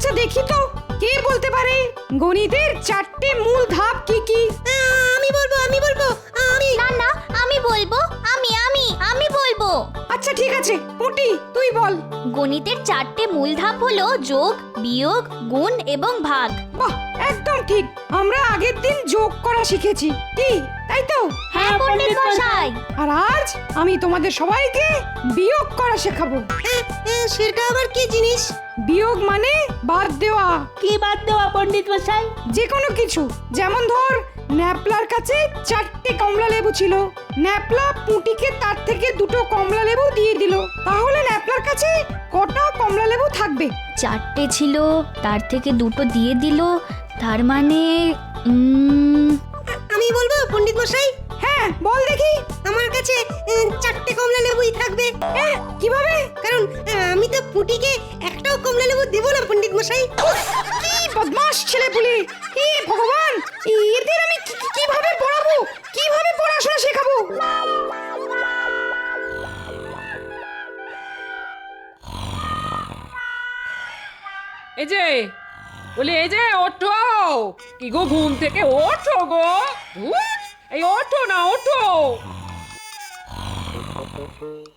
আচ্ছা দেখি তো কে বলতে পারে গণিতের চারটে মূল ধাপ কি কি? আমি বলবো আমি। না না, আমি বলবো। আমি বলবো। আচ্ছা ঠিক আছে, পুঁটি তুই বল। গণিতের চারটে মূল ধাপ হলো যোগ, বিয়োগ, গুণ এবং ভাগ। বাহ, একদম ঠিক। আমরা আগের দিন যোগ করা শিখেছি, কি তাই তো? হ্যাঁ পণ্ডিত মশাই। আর আজ আমি তোমাদের সবাইকে বিয়োগ করা শেখাবো। সেটা আবার কি জিনিস? বিয়োগ মানে বাদ দেওয়া। কি বাদ দেওয়া পণ্ডিত মশাই? যে কোনো কিছু, যেমন ধর ন্যাপলার কাছে 4টে কমলা লেবু ছিল, ন্যাপলা পুঁটিকে তার থেকে 2টো কমলা লেবু দিয়ে দিল, তাহলে ন্যাপলার কাছে কটা কমলা লেবু থাকবে? 4টে ছিল, তার থেকে 2টো দিয়ে দিল, তার মানে আমি বলবো পণ্ডিত মশাই। হ্যাঁ বল দেখি। আমার কাছে 4টে কমলা লেবুই থাকবে। কিভাবে? কারণ আমি তো পুটিকে একটাও কমলা লেবু দেব না পণ্ডিত মশাই। কি বদমাশ ছেলেপুলে! হে ভগবান, এদের আমি কিভাবে পড়াবো, কিভাবে পড়াশোনা শেখাবো? এই যে বলি, এই যে ওঠো, কি গো ঘুম থেকে ওঠো গো, এই ওঠো না, ওঠো।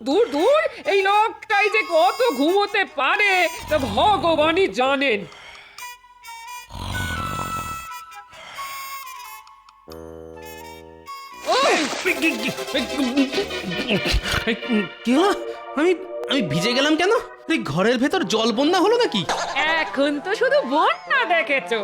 দূর দূর, এই লোকটাই যে কত ঘুমোতে পারে তা ভগবানই জানেন। কি হলো? আমি আমি ভিজে গেলাম কেন? এই ঘরের ভেতর জল বন্যা হলো নাকি? এখন তো শুধু বন্যা দেখেছো,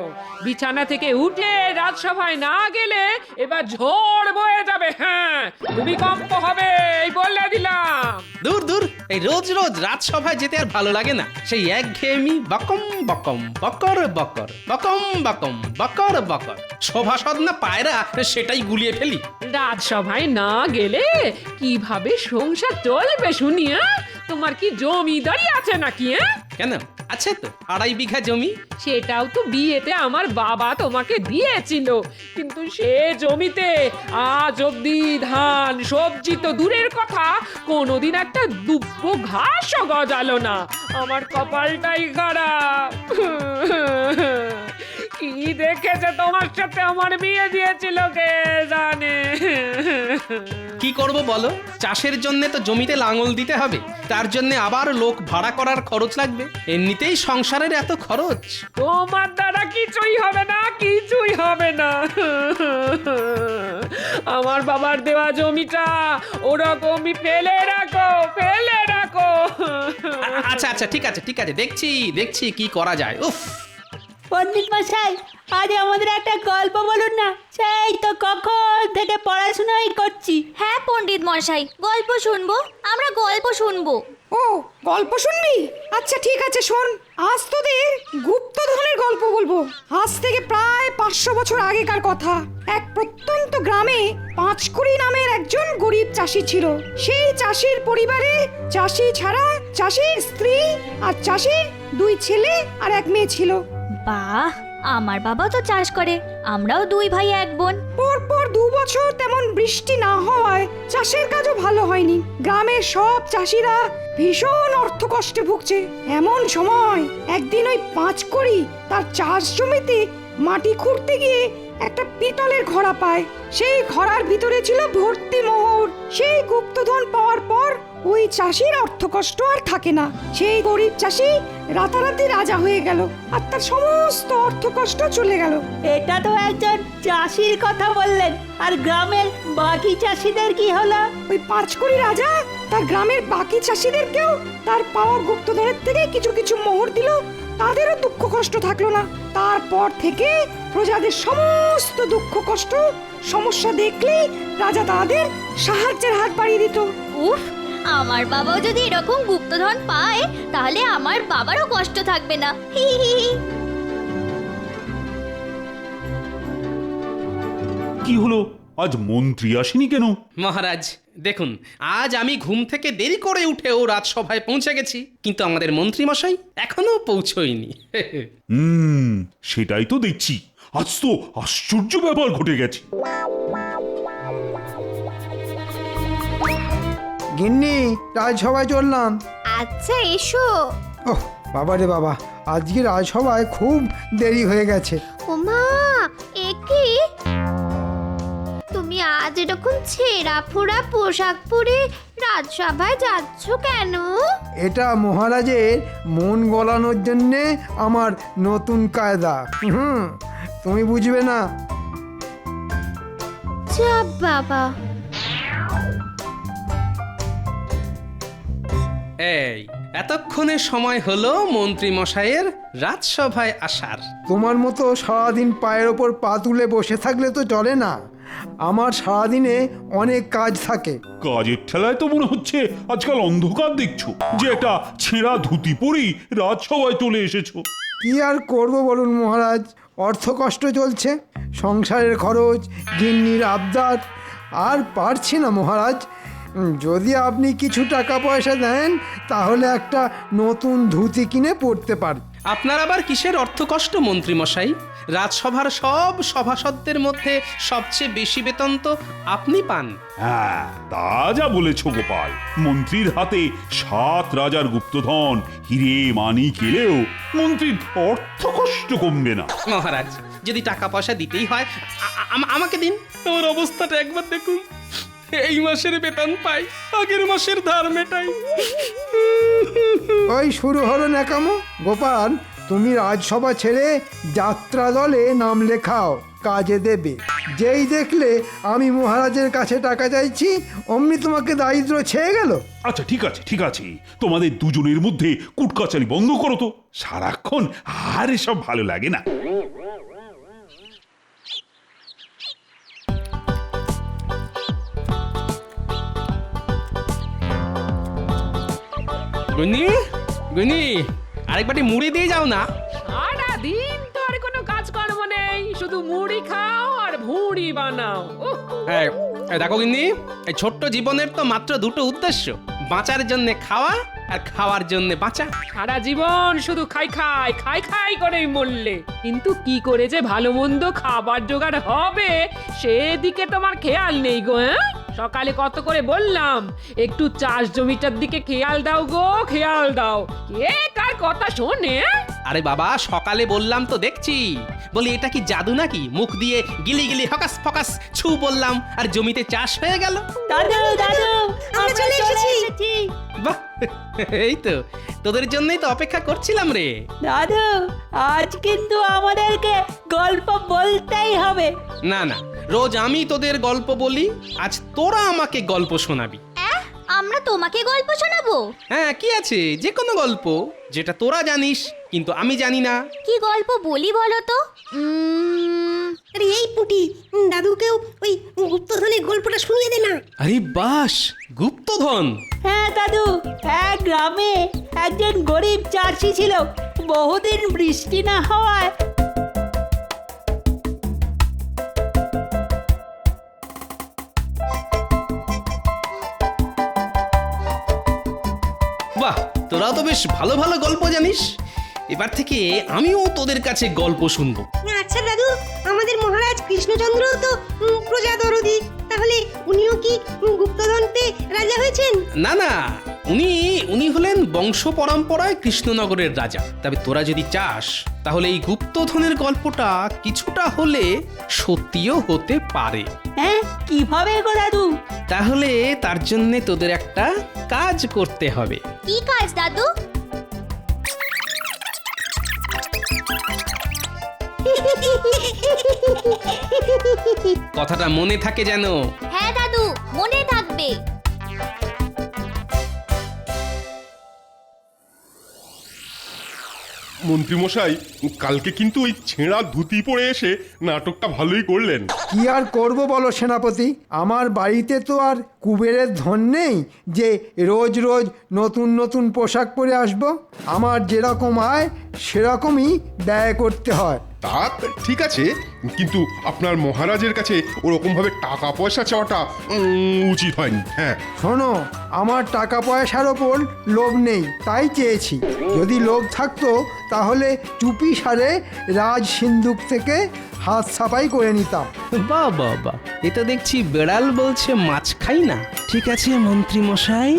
বিছানা থেকে উঠে রাজসভায় না গেলে এবার ঝড় বয়ে যাবে। হ্যাঁ, ভূমিকম্প হবে, এই বলে দিলাম। দূর দূর, এই রোজ রোজ রাজসভায় যেতে আর ভালো লাগে না। সেই একঘেয়েমি বকম বকম বকর বকর বকম বকম বকর বকর। সভাসদ না পায়রা, সেটাই গুলিয়ে ফেলি। রাজসভায় না গেলে কিভাবে সংসার চলবে শুনি? তোমার কি জমিদারি আছে নাকি? কেন, আছে তো 2.5 বিঘা জমি। সেটাও তো বিয়েতে আমার বাবা তোমাকে দিয়েছিল, কিন্তু সে জমিতে আজ অব্দি ধান সবজি তো দূরের কথা, কোনোদিন একটা দুব্ব ঘাসও গজালো না। আমার কপালটাই খারাপ। কি দেখেছে তোমার সাথে আমার বিয়ে দিয়েছিল কে জানে। কি করব বলো? চাষের জন্য তো জমিতে লাঙল দিতে হবে, তার জন্য আবার লোক ভাড়া করার খরচ লাগবে। এমনিতেই সংসারের এত খরচ। তোমার দ্বারা কিছুই হবে না, কিছুই হবে না। আমার বাবার দেওয়া জমিটা ওরকমই ফেলে রাখো, ফেলে রাখো। আচ্ছা আচ্ছা, ঠিক আছে ঠিক আছে, দেখছি কি করা যায়। উফ, পণ্ডিত মশাই, আজ আমাদের একটা গল্প বলুন না। সেই তো কখন থেকে পড়াশোনাই করছি। হ্যাঁ পণ্ডিত মশাই, গল্প শুনবো, আমরা গল্প শুনবো। ও, গল্প শুনবি? আচ্ছা ঠিক আছে, শোন। আজ তোদের গুপ্তধনের গল্প বলবো। আজ থেকে প্রায় 500 বছর আগেকার কথা। এক প্রত্যন্ত গ্রামে পাঁচকুড়ি নামের একজন গরিব চাষি ছিল। সেই চাষির পরিবারে চাষি ছাড়া চাষির স্ত্রী আর চাষির 2 ছেলে আর 1 মেয়ে ছিল। বাহ, আমার বাবা তো চাষ করে, আমরাও 2 ভাই 1 বোন। পরপর 2 বছর তেমন বৃষ্টি না হওয়ায় চাষের কাজও ভালো হয়নি। গ্রামের সব চাষিরা ভীষণ অর্থকষ্টে ভুগছে। এমন সময় একদিন ওই পাঁচকুড়ি তার চাষ জমিতে মাটি খুঁড়তে গিয়ে একটা পিতলের ঘড়া পায়। সেই ঘড়ার ভিতরে ছিল ভর্তি মোহর। সেই গুপ্তধন পাওয়ার পর ওই চাষির অর্থকষ্ট আর থাকে না। সেই গরিব চাষি রাতারাতি রাজা হয়ে গেল, আর তার সমস্ত অর্থকষ্ট চলে গেল। এটা তো একজন চাষির কথা বললেন, আর গ্রামের বাকি চাষিদের কি হলো? ওই পাঁচকুড়ি রাজা তার গ্রামের বাকি চাষিদেরকেও তার পাওয়া গুপ্তধনের থেকে কিছু কিছু মোহর দিল। তাদেরও দুঃখ কষ্ট থাকলো না। তারপর থেকে প্রজাদের সমস্ত দুঃখ কষ্ট সমস্যা দেখলেই রাজা তাদের সাহায্যের হাত বাড়িয়ে দিত। উফ, আমার বাবাও যদি এরকম গুপ্তধন পায় তাহলে আমার বাবারও কষ্ট থাকবে না। হি হি হি। কি হলো, আজ মন্ত্রী আসেনি কেন? মহারাজ দেখুন, আজ আমি ঘুম থেকে দেরি করে উঠেও রাজসভায় পৌঁছে গেছি, কিন্তু আমাদের মন্ত্রী মশাই এখনো পৌঁছয়নি। সেটাই তো দেখছি। আজ তো আশ্চর্য ব্যাপার ঘটে গেছে। গিন্নি, রাজসভায় চললাম। আচ্ছা এসো। ওহ, বাবা রে বাবা, আজকে রাজসভায় খুব দেরি হয়ে গেছে। ওমা, এ কি? তুমি আজ এরকম ছেঁড়া ফোড়া পোশাক পরে রাজসভায় যাচ্ছ কেন? এটা মহারাজের মন গলানোর জন্যে আমার নতুন কায়দা। তুমি বুঝবে না। যা বাবা। এই এতক্ষণে সময় হলো মন্ত্রী মশাইয়ের রাজসভায় আসার। তোমার মতো সারাদিন পায়ের ওপর পা তুলে বসে থাকলে তো চলে না। আমার সারাদিনে অনেক কাজ থাকে। কাজের ঠেলায় তো মনে হচ্ছে আজকাল অন্ধকার দেখছো, যে একটা ছেঁড়া ধুতি পরেই রাজসভায় চলে এসেছো। কি আর করব বলুন মহারাজ, অর্থ কষ্ট চলছে, সংসারের খরচ, গিন্নির আবদার, আর পারছি না মহারাজ। যদি আপনি কিছু টাকা পয়সা দেন তাহলে একটা নতুন ধুতি কিনে পরতে পারি। আপনার আবার কিসের অর্থকষ্ট মন্ত্রী মশাই? রাজসভার সব সভাসদদের মধ্যে সবচেয়ে বেশি বেতন তো আপনি পান। হ্যাঁ, তা যা বলেছ গোপাল। মন্ত্রীর হাতে 7 রাজার গুপ্তধন, হিরে মানিক এলেও মন্ত্রীর অর্থ কষ্ট কমবে না। মহারাজ, যদি টাকা পয়সা দিতেই হয় আমাকে দিন। আমার অবস্থাটা একবার দেখুন। এই মাসের বেতন পাই, আগের মাসের ধার মেটাই। ওই শুরু হলো ন্যাকামো। গোপাল, তুমি রাজসভা ছেড়ে যাত্রা দলে নাম লেখাও, কাজে দেবে। যেই দেখলে আমি মহারাজের কাছে টাকা চাইছি অমনি তোমাকে দারিদ্র ছেয়ে গেল। আচ্ছা ঠিক আছে, ঠিক আছে, তোমাদের দুজনের মধ্যে কুটকাচারি বন্ধ করো তো। সারাক্ষণ আর এসব ভালো লাগে না। গুনি গুনি, আরেকবারটি মুড়ি দিয়ে যাও না। সারাদিন তো আর কোনো কাজকর্ম নেই, শুধু মুড়ি খাও আর ভুঁড়ি বানাও। উহ, দেখো গিন্নি, এই ছোট্ট জীবনের তো মাত্র দুটো উদ্দেশ্য, বাঁচার জন্য খাওয়া আর খাওয়ার জন্য বাঁচা। সারা জীবন শুধু খাই খাই খাই খাই করেই মরলে, কিন্তু কি করে যে ভালো মন্দ খাবার জোগাড় হবে সেদিকে তোমার খেয়াল নেই গো। হ্যাঁ, সকালে কত করে বললাম একটু চাষ জমিটার দিকে খেয়াল দাও গো, খেয়াল দাও। কে কার কথা শোনে? আরে বাবা, সকালে বললাম তো দেখছি। বলি এটা কি জাদু নাকি? মুখ দিয়ে গিলি গিলি হকাস ফকাস ছু বললাম আর জমিতে চাষ হয়ে গেল। দাদু দাদু, আমরা চলে এসেছি। বাহ, এই তো তোদের জন্যই তো অপেক্ষা করছিলাম রে। দাদু, আজ কিন্তু আমাদেরকে গল্প বলতেই হবে। না না, রোজ আমি তোদের গল্প বলি, আজ তোরা আমাকে গল্প শোনাবি। আমরা তোমাকে গল্প শোনাবো? হ্যাঁ, কি আছে, যে কোনো গল্প যেটা তোরা জানিস কিন্তু আমি জানি না। কি গল্প বলি বলো তো? আরে এই পুটি, দাদুকেও ওই গুপ্তধনের গল্পটা শুনিয়ে দে না। আরে বাস, গুপ্তধন। হ্যাঁ দাদু, এক গ্রামে একজন গরিব চাষি ছিল। বহুদিন বৃষ্টি না হওয়ায় বাহ, তোরাও তো বেশ ভালো ভালো গল্প জানিস। এবার থেকে আমিও তোদের কাছে গল্প শুনবো। আচ্ছা দাদু, আমাদের মহারাজ কৃষ্ণচন্দ্র তো প্রজা দরদি, তাহলে উনিও কি গুপ্তধন পেয়ে রাজা হয়েছেন? না না, উনি হলেন বংশ পরম্পরায় কৃষ্ণনগরের রাজা। তবে তোরা যদি চাস তাহলে এই গুপ্তধনের গল্পটা কিছুটা হলে সত্যিও হতে পারে। হ্যাঁ, কিভাবে গো দাদু? তাহলে তার জন্য তোদের একটা কাজ করতে হবে। কি কাজ দাদু? কথাটা মনে থাকে যেন। হ্যাঁ দাদু, মনে থাকবে। মন্ত্রীমশাই, কালকে কিন্তু ওই ছেঁড়া ধুতি পরে এসে নাটকটা ভালোই করলেন। কি আর করব বলো সেনাপতি, আমার বাড়িতে তো আর কুবেরের ধন নেই যে রোজ রোজ নতুন নতুন পোশাক পরে আসব। আমার যেরকম আয় সেরকমই ব্যয় করতে হয়। তা ঠিক আছে, কিন্তু আপনার মহারাজের কাছে ওরকম ভাবে টাকা পয়সা চাওয়াটা উচিত হয়নি। হ্যাঁ, শোনো, আমার টাকা পয়সার ওপর লোভ নেই, তাই চেয়েছি। যদি লোভ থাকতো তাহলে চুপি সারে রাজ সিন্ধুক থেকে হাত সাফাই করে নিতাম। বাহ বাহ বাহ, এ তো দেখছি বেড়াল বলছে মাছ খাই না। ঠিক আছে মন্ত্রী মশাই,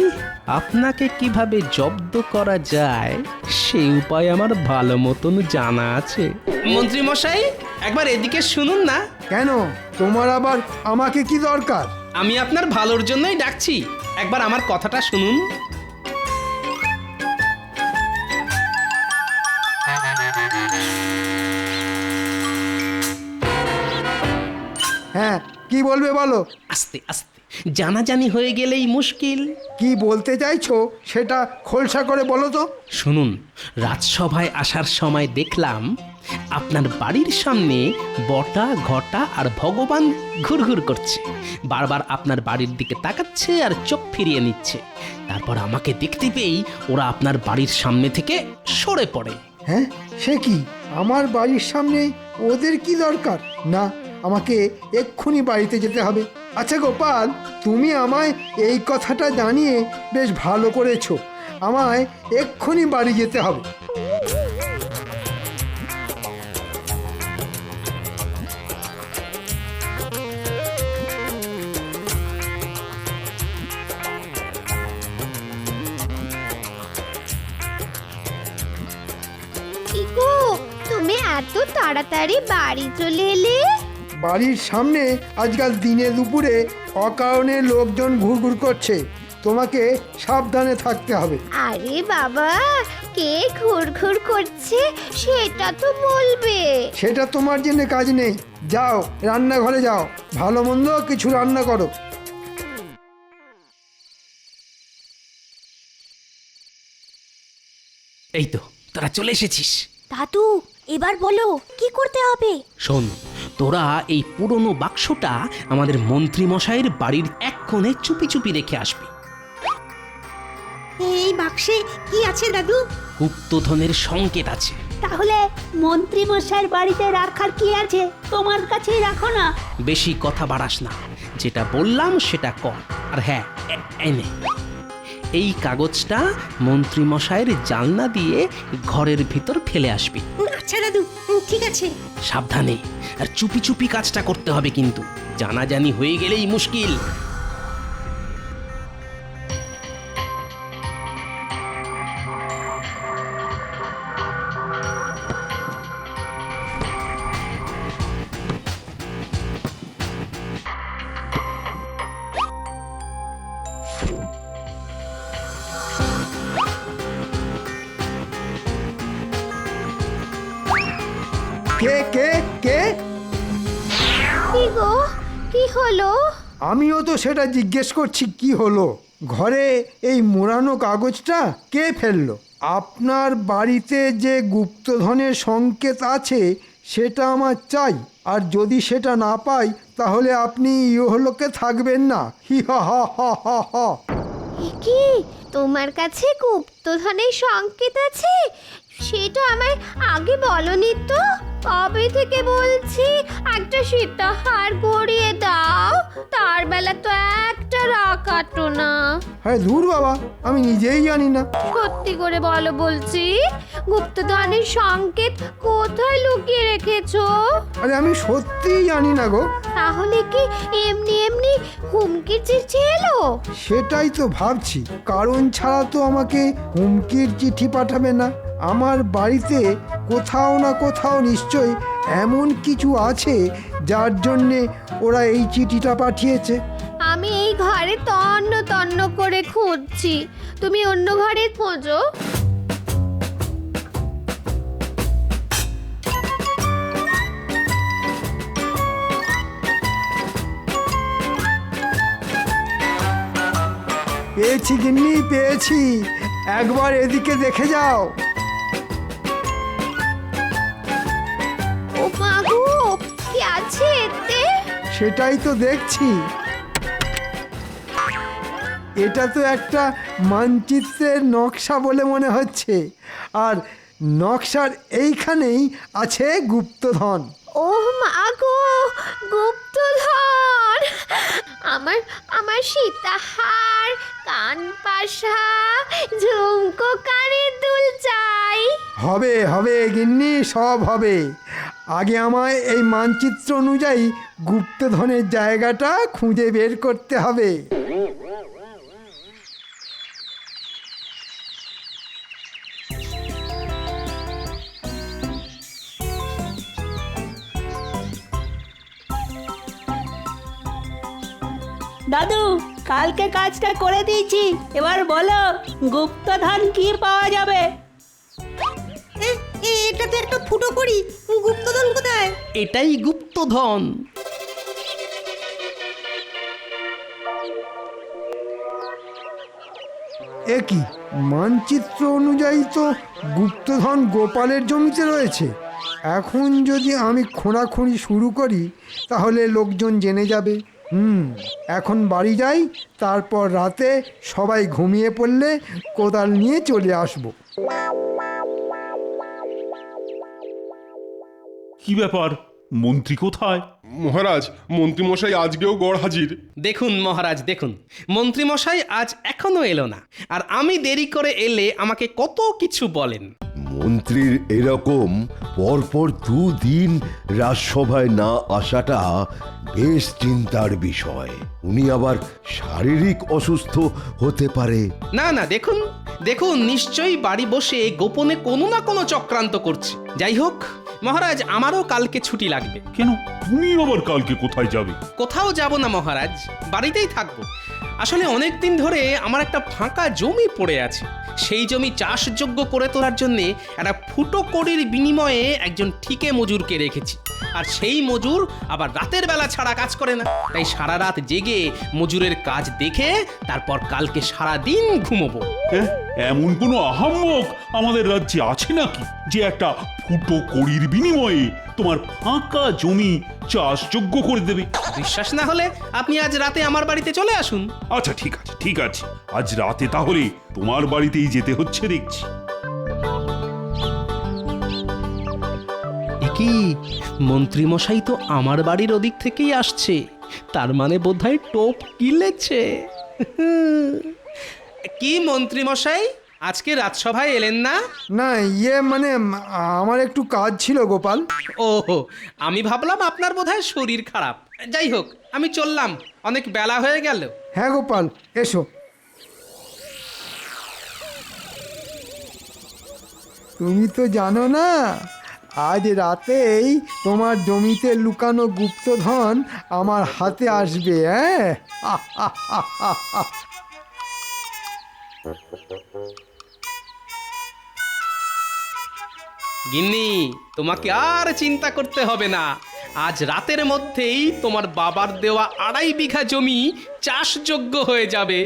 আপনাকে কিভাবে জব্দ করা যায় সেই উপায় আমার ভালো মতন জানা আছে। মন্ত্রী মশাই, একবার এদিকে শুনুন না। কেন তোমার আবার আমাকে কি দরকার? আমি আপনার ভালোর জন্যই ডাকছি, একবার আমার কথাটা শুনুন। হ্যাঁ, কি বলবে বলো। আস্তে আস্তে, জানাজানি হয়ে গেলেই মুশকিল। কি বলতে চাইছো সেটা খোলসা করে বলো তো। শুনুন, রাজসভায় আসার সময় দেখলাম আপনার বাড়ির সামনে বটা, ঘটা আর ভগবান ঘুরঘুর করছে। বারবার আপনার বাড়ির দিকে তাকাচ্ছে আর চোখ ফিরিয়ে নিচ্ছে। তারপর আমাকে দেখতে পেয়েই ওরা আপনার বাড়ির সামনে থেকে সরে পড়ে। হ্যাঁ, সে কি? আমার বাড়ির সামনে ওদের কি দরকার? না, আমাকে এক্ষুনি বাড়িতে যেতে হবে। আচ্ছা গোপাল, তুমি আমায় এই কথাটা জানিয়ে বেশ ভালো করেছো। আমায় এক্ষুনি বাড়ি যেতে হবে। ইগো, তুমি এত তাড়াতাড়ি বাড়ি চলে এলে? বাড়ির সামনে আজকাল দিনে দুপুরে অকারণে লোকজন ঘুরঘুর করছে, তোমাকে সাবধানে থাকতে হবে। আরে বাবা, কে ঘুরঘুর করছে সেটা তো বলবে। সেটা তোমার জন্য কাজ নেই। যাও, রান্নাঘরে যাও, ভালো মন্দ কিছু রান্না করো। এই তো তোরা চলে এসেছিস। দাদু, এবার বলো কি করতে হবে? শোন, তোরা এই পুরনো বাক্সটা আমাদের মন্ত্রী মশাইয়ের বাড়ির এক কোণে চুপি চুপি রেখে আসবি। এই বাক্সে কি আছে দাদু? গুপ্তধনের সংকেত আছে। তাহলে মন্ত্রী মশাইয়ের বাড়িতে রাখার কি আছে? তোমার কাছেই রাখো না। বেশি কথা বাড়াস না, যেটা বললাম সেটা কর। আর হ্যাঁ, এনে এই কাগজটা মন্ত্রী মশাইয়ের জানলা দিয়ে ঘরের ভিতর ফেলে আসবি। আচ্ছা দাদু, ঠিক আছে। সাবধানে আর চুপি চুপি কাজটা করতে হবে, কিন্তু জানাজানি হয়ে গেলেই মুশকিল। কে কে কে? কি গো, কি হলো? আমিও তো সেটা জিজ্ঞেস করছি, কি হলো? ঘরে এই মোড়ানো কাগজটা কে ফেললো? আপনার বাড়িতে যে গুপ্তধনের সংকেত আছে সেটা আমার চাই। আর যদি সেটা না পাই তাহলে আপনি ইহলোকে থাকবেন না। হি হা হা হা হা হা। কি তোমার কাছে গুপ্তধনের সংকেত আছে? সেটা আমায় আগে বলনি তো। কবে থেকে বলছি একটা সীতাহার গড়িয়ে দাও, তার বেলা তো একটা রাখাটো না। হ্যাঁ দূর বাবা, আমি নিজেই জানি না। সত্যি করে বলো বলছি, গুপ্তধনের সংকেত কোথায় লুকিয়ে রেখেছো? আরে আমি সত্যিই জানি না গো। তাহলে কি এমনি এমনি হুমকির চিঠি এলো? সেটাই তো ভাবছি, কারণ ছাড়া তো আমাকে হুমকির চিঠি পাঠাবে না। আমার বাড়িতে কোথাও না কোথাও নিশ্চয়ই এমন কিছু আছে যার জন্যে ওরা এই চিঠিটা পাঠিয়েছে। আমি এই ঘরে তন্ন তন্ন করে খুঁজছি, তুমি অন্য ঘরে খোঁজো। পেয়েছি গিন্নি, পেয়েছি। একবার এদিকে দেখে যাও। ও মা গো, কি আছে এতে? সেটাই তো দেখছি। এটা তো একটা মানচিত্রের নকশা বলে মনে হচ্ছে, আর নকশার এইখানেই আছে গুপ্তধন। ও মা গো, গুপ্তধন! আমার আমার সীতাহার, কানপাশা, ঝুমকো, কানের দুল চাই। হবে হবে গিন্নি, সব হবে। আগে আমায় এই মানচিত্র অনুযায়ী গুপ্তধনের জায়গাটা খুঁজে বের করতে হবে। দাদু কালকে কাজটা করে দিয়েছি, এবার বলো গুপ্তধন কি পাওয়া যাবে? এটা তো একটা ফুটো করি, গুপ্তধন কোথায়? এটাই গুপ্তধন। এ কি মানচিত্র অনুযায়ী তো গুপ্তধন গোপালের জমিতে রয়েছে। এখন যদি আমি খোঁড়াখুঁড়ি শুরু করি তাহলে লোকজন জেনে যাবে। এখন বাড়ি যাই, তারপর রাতে সবাই ঘুমিয়ে পড়লে কোদাল নিয়ে চলে আসব। কি ব্যাপার, মন্ত্রী কোথায়? মহারাজ, মন্ত্রীমশাই আজকেও গড় হাজির। দেখুন মহারাজ, দেখুন মন্ত্রীমশাই আজ এখনো এলো না, আর আমি দেরি করে এলে আমাকে কত কিছু বলেন। মন্ত্রীর এরকম পরপর 2 দিন রাজসভায় না আসাটা বেশ চিন্তার বিষয়। উনি আবার শারীরিক অসুস্থ হতে পারে। না না, দেখুন দেখুন, নিশ্চয়ই বাড়ি বসে গোপনে কোনো না কোনো চক্রান্ত করছে। যাই হোক মহারাজ, আমারও কালকে ছুটি লাগবে। কেন, তুমি আবার কালকে কোথায় যাবে? কোথাও যাব না মহারাজ, বাড়িতেই থাকবো। আসলে অনেক দিন ধরে আমার একটা ফাঁকা জমি পড়ে আছে। সেই জমি চাষযোগ্য করে তোলার জন্যে একটা ফুটো কড়ির বিনিময়ে একজন ঠিকে মজুরকে রেখেছি। আর সেই মজুর আবার রাতের বেলা ছাড়া কাজ করে না, তাই সারা রাত জেগে মজুরের কাজ দেখে তারপর কালকে সারা দিন ঘুমোবো। এমন কোনো আহাম্মক আমাদের রাজ্যে আছে নাকি যে একটা ফুটো কড়ির বিনিময়ে তোমার ফাঁকা জমি চাষযোগ্য করে দেবে? বিশ্বাস না হলে আপনি আজ রাতে আমার বাড়িতে চলে আসুন। আচ্ছা ঠিক আছে, ঠিক আছে, আজ রাতে তাহলে তোমার বাড়িতেই যেতে হচ্ছে দেখছি। কি মন্ত্রীমশাই তো আমার বাড়ির ওদিক থেকেই আসছে, তার মানে বোধহয় টোপ কিলেছে। কি মন্ত্রীমশাই, আজকে রাজসভায় এলেন না? না, মানে আমার একটু কাজ ছিল গোপাল। ওহো, আমি ভাবলাম আপনার বোধহয় শরীর খারাপ। যাই হোক, আমি চললাম, অনেক বেলা হয়ে গেল। হ্যাঁ গোপাল, এসো। তুমি তো জানো না, আজ রাতেই তোমার জমিতে লুকানো গুপ্তধন আমার হাতে আসবে। হ্যাঁ, গিন্নি, তোমাকে আর চিন্তা করতে হবে না। আজ রাতের মধ্যেই তোমার বাবার দেওয়া 2.5 বিঘা জমি চাষযোগ্য হয়ে যাবে।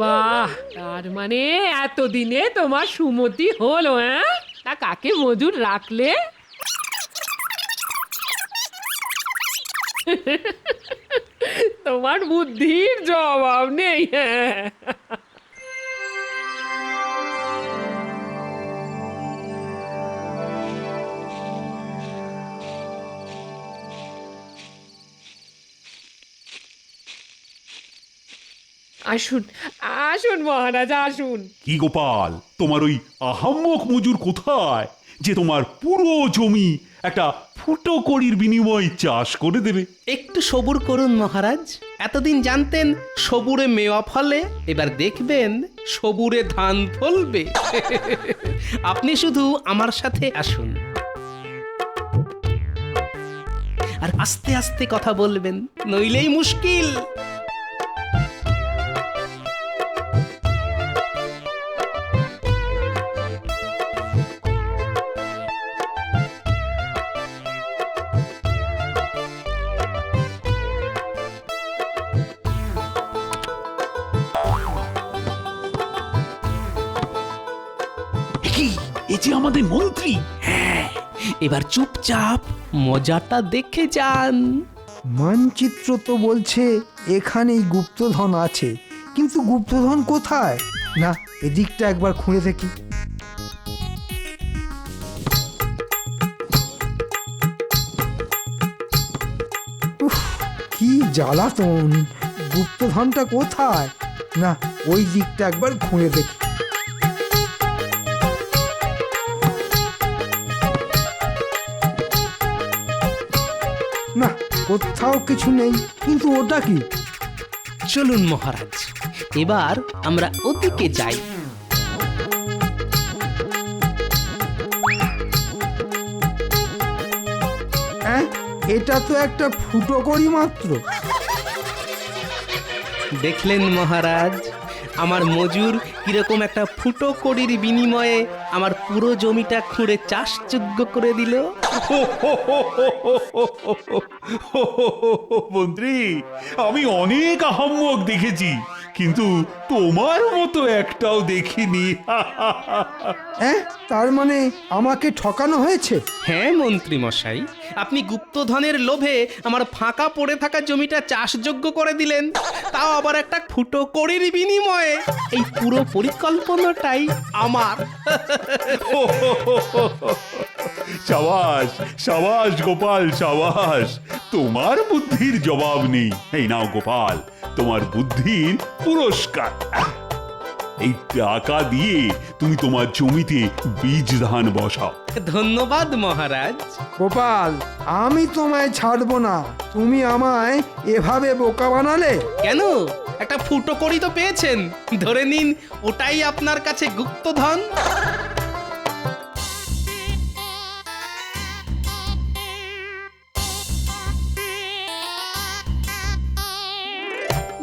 বাহ, তার মানে এতদিনে তোমার সুমতি হলো? হ্যাঁ, তা কাকে মজুর রাখলে? তোমার বুদ্ধির জবাব নেই। হ্যাঁ, আসুন আসুন মহারাজ, আসুন। কি গোপাল, তোমার ওই আহাম্মক মজুর কোথায় যে তোমার পুরো জমি একটা ফুটো কড়ির বিনিময়ে চাষ করে দেবে? একটু সবুর করুন মহারাজ। এতদিন জানতেন সবুরে মেওয়া ফলে, এবার দেখবেন সবুরে ধান ফলবে। আপনি শুধু আমার সাথে আসুন, আর আস্তে আস্তে কথা বলবেন, নইলেই মুশকিল। এ যে আমাদের মন্ত্রী। হ্যাঁ, এবার চুপচাপ মজাটা দেখে যান। মানচিত্র তো বলছে এখানেই গুপ্তধন আছে, কিন্তু গুপ্তধন কোথায়? না, এদিকটা একবার খুঁড়ে দেখি। উফ, কি জ্বালাতন! গুপ্তধনটা কোথায়? না, ওই দিকটা একবার খুঁড়ে দেখি। না, কোথাও কিছু নেই, কিন্তু ওটা কি? চলুন মহারাজ, এবার আমরা ওদিকে যাই। হ্যাঁ, এটা তো একটা ফুটো করি মাত্র। দেখলেন মহারাজ, আমার মজুর কিরকম একটা ফুটো কড়ির বিনিময়ে আমার পুরো জমিটা খুঁড়ে চাষযোগ্য করে দিল। মন্ত্রী, আমি অনেক আহাম্মক দেখেছি, কিন্তু তোমার মতো একটাও দেখিনি। হ্যাঁ, তার মানে আমাকে ঠকানো হয়েছে? হ্যাঁ মন্ত্রী মশাই, আপনি গুপ্তধনের লোভে আমার ফাঁকা পড়ে থাকা জমিটা চাষযোগ্য করে দিলেন, তাও আবার একটা ফুটো কড়ির বিনিময়ে। এই পুরো পরিকল্পনাটাই আমার। সাবাস সাবাস গোপাল, সাবাস। তোমার বুদ্ধির জবাব নেই। এই নাও গোপাল, তোমার বুদ্ধির পুরস্কার। এই টাকা দিয়ে তুমি তোমার জমিতে বীজ ধান বসাও। ধন্যবাদ মহারাজ। গোপাল, আমি তোমায় ছাড়বো না। তুমি আমায় এভাবে বোকা বানালে। কেন? একটা ফুটো কড়ি তো পেয়েছেন, ধরে নিন ওটাই আপনার কাছে গুপ্তধন।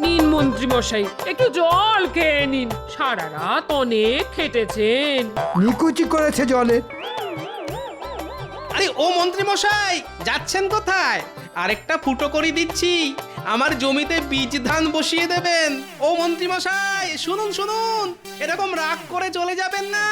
নিন মন্ত্রী মশাই, একটু জল খেয়ে নিন, সারা রাত অনেক খেটেছেন। নিকুচি করেছে জলে। আরে ও মন্ত্রী মশাই, যাচ্ছেন কোথায়? আরেকটা ফুটো করি দিচ্ছি, আমার জমিতে বীজ ধান বসিয়ে দেবেন। ও মন্ত্রী মশাই, শুনুন শুনুন, এরকম রাগ করে চলে যাবেন না।